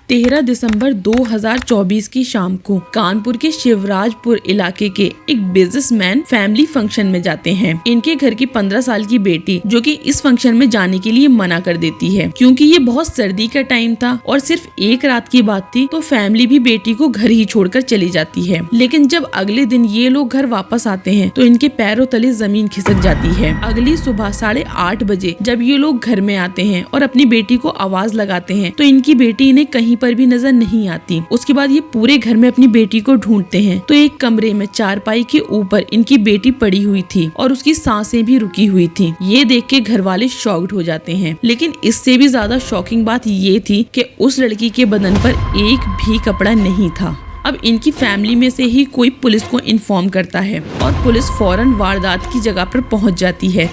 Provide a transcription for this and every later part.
13 दिसंबर 2024 की शाम को कानपुर के शिवराजपुर इलाके के एक बिजनेसमैन फैमिली फंक्शन में जाते हैं। इनके घर की 15 साल की बेटी जो कि इस फंक्शन में जाने के लिए मना कर देती है क्योंकि ये बहुत सर्दी का टाइम था और सिर्फ एक रात की बात थी, तो फैमिली भी बेटी को घर ही छोड़कर चली जाती है। लेकिन जब अगले दिन ये लोग घर वापस आते हैं तो इनके पैरों तले जमीन खिसक जाती है। अगली सुबह 8:30 बजे जब ये लोग घर में आते हैं और अपनी बेटी को आवाज लगाते हैं तो इनकी बेटी इन्हें कहीं पर भी नजर नहीं आती। उसके बाद ये पूरे घर में अपनी बेटी को ढूंढते हैं तो एक कमरे में चारपाई के ऊपर इनकी बेटी पड़ी हुई थी और उसकी सांसें भी रुकी हुई थी। ये देख के घर वाले शॉक्ड हो जाते हैं। लेकिन इससे भी ज्यादा शॉकिंग बात ये थी कि उस लड़की के बदन पर एक भी कपड़ा नहीं था। अब इनकी फैमिली में से ही कोई पुलिस को इन्फॉर्म करता है और पुलिस फौरन वारदात की जगह पर पहुंच जाती है।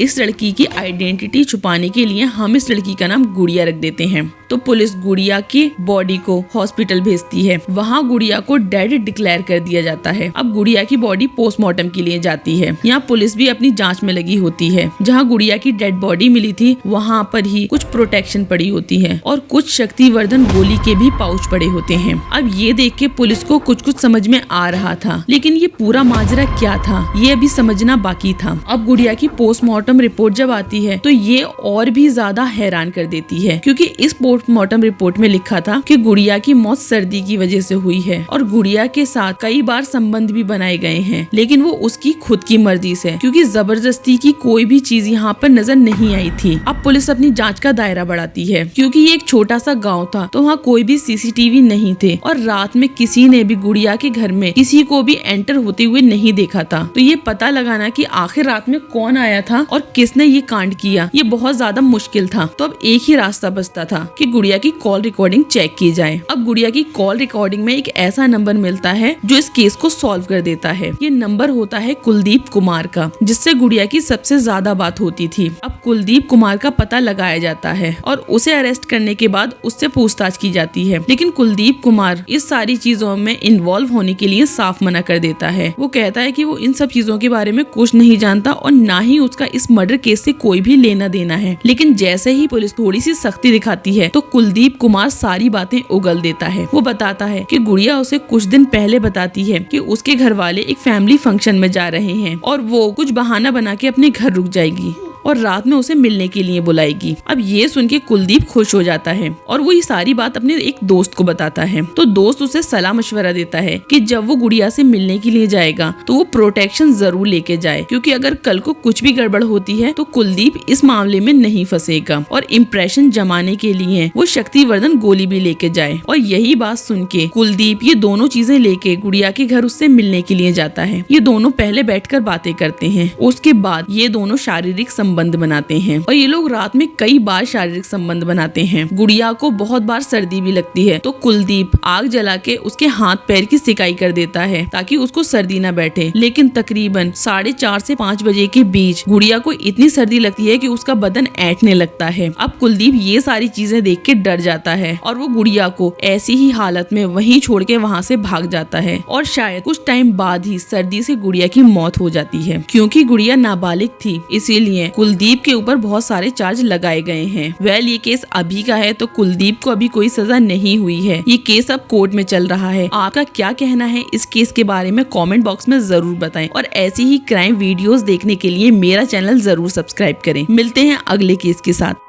इस लड़की की आइडेंटिटी छुपाने के लिए हम इस लड़की का नाम गुड़िया रख देते हैं। तो पुलिस गुड़िया की बॉडी को हॉस्पिटल भेजती है। वहाँ गुड़िया को डेड डिक्लेयर कर दिया जाता है। अब गुड़िया की बॉडी पोस्टमार्टम के लिए जाती है। यहाँ पुलिस भी अपनी जांच में लगी होती है। जहाँ गुड़िया की डेड बॉडी मिली थी वहाँ पर ही कुछ प्रोटेक्शन पड़ी होती है और कुछ शक्तिवर्धन गोली के भी पाउच पड़े होते हैं। अब ये देख के पुलिस को कुछ समझ में आ रहा था, लेकिन ये पूरा माजरा क्या था ये अभी समझना बाकी था। अब गुड़िया की पोस्टमार्टम रिपोर्ट जब आती है तो ये और भी ज्यादा हैरान कर देती है, क्योंकि इस पोस्टमार्टम रिपोर्ट में लिखा था कि गुड़िया की मौत सर्दी की वजह से हुई है और गुड़िया के साथ कई बार संबंध भी बनाए गए हैं, लेकिन वो उसकी खुद की मर्जी से, क्योंकि जबरदस्ती की कोई भी चीज यहाँ पर नजर नहीं आई थी। अब पुलिस अपनी जाँच का दायरा बढ़ाती है, क्योंकि ये एक छोटा सा गाँव था तो वहाँ कोई भी CCTV नहीं थे और रात में किसी ने भी गुड़िया के घर में किसी को भी एंटर होते हुए नहीं देखा था। तो ये पता लगाना कि आखिर रात में कौन आया था और किसने ये कांड किया, ये बहुत ज्यादा मुश्किल था। तो अब एक ही रास्ता बचता था कि गुड़िया की कॉल रिकॉर्डिंग चेक की जाए। अब गुड़िया की कॉल रिकॉर्डिंग में एक ऐसा नंबर मिलता है जो इस केस को सॉल्व कर देता है। ये नंबर होता है कुलदीप कुमार का, जिससे गुड़िया की सबसे ज्यादा बात होती थी। अब कुलदीप कुमार का पता लगाया जाता है और उसे अरेस्ट करने के बाद उससे पूछताछ की जाती है। लेकिन कुलदीप कुमार इस सारी चीजों में इन्वॉल्व होने के लिए साफ मना कर देता है। वो कहता है कि वो इन सब चीजों के बारे में कुछ नहीं जानता और ना ही उसका इस मर्डर केस से कोई भी लेना देना है। लेकिन जैसे ही पुलिस थोड़ी सी सख्ती दिखाती है तो कुलदीप कुमार सारी बातें उगल देता है। वो बताता है कि गुड़िया उसे कुछ दिन पहले बताती है कि उसके घर वाले एक फैमिली फंक्शन में जा रहे हैं और वो कुछ बहाना बना के अपने घर रुक जाएगी और रात में उसे मिलने के लिए बुलाएगी। अब ये सुन के कुलदीप खुश हो जाता है और वो ये सारी बात अपने एक दोस्त को बताता है। तो दोस्त उसे सलाह मशवरा देता है कि जब वो गुड़िया से मिलने के लिए जाएगा तो वो प्रोटेक्शन जरूर लेके जाए, क्योंकि अगर कल को कुछ भी गड़बड़ होती है तो कुलदीप इस मामले में नहीं फंसेगा और इम्प्रेशन जमाने के लिए वो शक्तिवर्धन गोली भी लेके जाए। और यही बात सुन के कुलदीप ये दोनों चीजें लेके गुड़िया के घर उससे मिलने के लिए जाता है। ये दोनों पहले बैठकर बातें करते हैं, उसके बाद ये दोनों शारीरिक संबंध बनाते हैं और ये लोग रात में कई बार शारीरिक संबंध बनाते हैं। गुड़िया को बहुत बार सर्दी भी लगती है तो कुलदीप आग जला के उसके हाथ पैर की सिकाई कर देता है ताकि उसको सर्दी न बैठे। लेकिन तकरीबन 4:30 से 5 बजे के बीच गुड़िया को इतनी सर्दी लगती है कि उसका बदन ऐंठने लगता है। अब कुलदीप ये सारी चीजें देख के डर जाता है और वो गुड़िया को ऐसी ही हालत में वहीं छोड़ के वहाँ से भाग जाता है और शायद कुछ टाइम बाद ही सर्दी से गुड़िया की मौत हो जाती है। क्योंकि गुड़िया नाबालिग थी इसीलिए कुलदीप के ऊपर बहुत सारे चार्ज लगाए गए हैं। ये केस अभी का है तो कुलदीप को अभी कोई सजा नहीं हुई है। ये केस अब कोर्ट में चल रहा है। आपका क्या कहना है इस केस के बारे में कमेंट बॉक्स में जरूर बताएं और ऐसी ही क्राइम वीडियोस देखने के लिए मेरा चैनल जरूर सब्सक्राइब करें। मिलते हैं अगले केस के साथ।